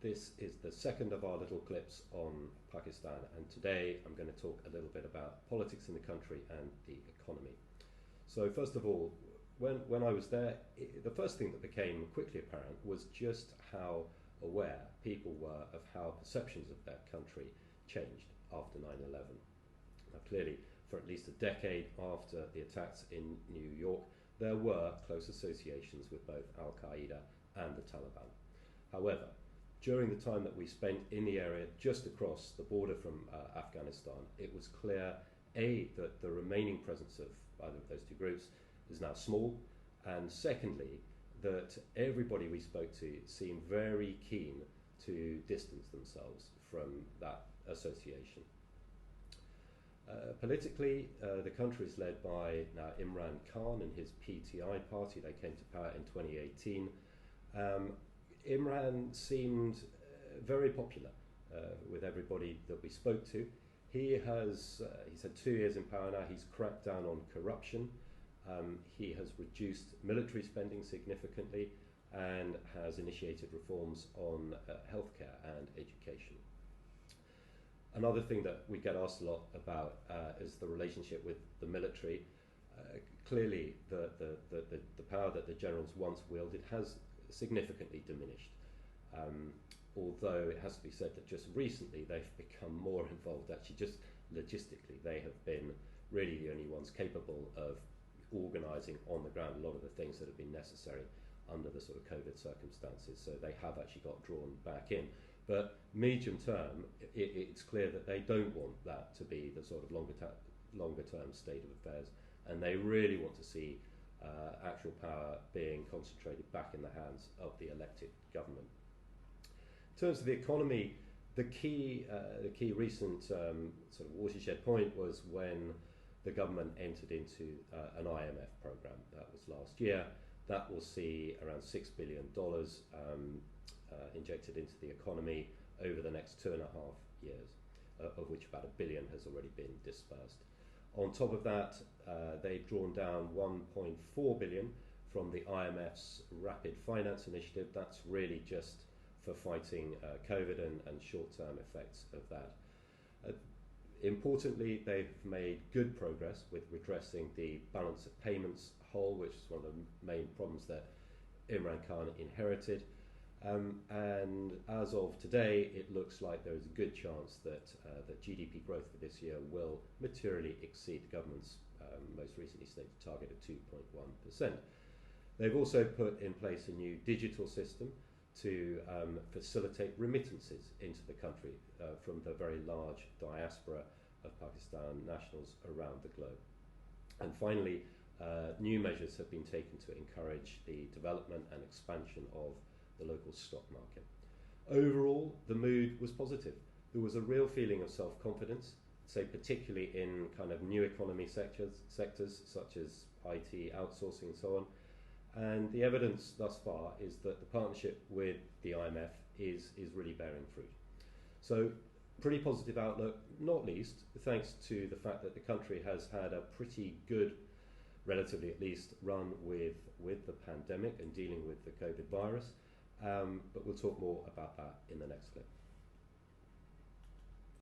This is the second of our little clips on Pakistan, and today I'm going to talk a little bit about politics in the country and the economy. So first of all, when I was there, the first thing that became quickly apparent was just how aware people were of how perceptions of their country changed after 9/11. Now clearly, for at least a decade after the attacks in New York, there were close associations with both Al-Qaeda and the Taliban. However, during the time that we spent in the area just across the border from Afghanistan, it was clear, A, that the remaining presence of either of those two groups is now small, and secondly, that everybody we spoke to seemed very keen to distance themselves from that association. Politically, the country is led by now Imran Khan and his PTI party. They came to power in 2018. Imran seemed very popular with everybody that we spoke to. He's had 2 years in power now. He's cracked down on corruption. He has reduced military spending significantly and has initiated reforms on healthcare and education. Another thing that we get asked a lot about is the relationship with the military. Clearly, the power that the generals once wielded has significantly diminished. Although it has to be said that just recently they've become more involved. Actually, just logistically, they have been really the only ones capable of organising on the ground a lot of the things that have been necessary under the sort of COVID circumstances. So they have actually got drawn back in. But medium term, it's clear that they don't want that to be the sort of longer term state of affairs, and they really want to see actual power being concentrated back in the hands of the elected government. In terms of the economy, the key recent sort of watershed point was when the government entered into an IMF program. That was last year. That will see around $6 billion injected into the economy over the next 2.5 years, of which about $1 billion has already been dispersed. On top of that, they've drawn down $1.4 billion from the IMF's Rapid Finance Initiative. That's really just for fighting COVID and short-term effects of that. Importantly, they've made good progress with redressing the balance of payments hole, which is one of the main problems that Imran Khan inherited. And as of today, it looks like there is a good chance that the GDP growth for this year will materially exceed the government's most recently stated target of 2.1%. They've also put in place a new digital system to facilitate remittances into the country from the very large diaspora of Pakistan nationals around the globe. And finally, new measures have been taken to encourage the development and expansion of the local stock market. Overall, the mood was positive. There was a real feeling of self-confidence, say particularly in kind of new economy sectors such as IT, outsourcing and so on. And the evidence thus far is that the partnership with the IMF is really bearing fruit. So pretty positive outlook, not least thanks to the fact that the country has had a pretty good, relatively at least, run with the pandemic and dealing with the COVID virus. But we'll talk more about that in the next clip.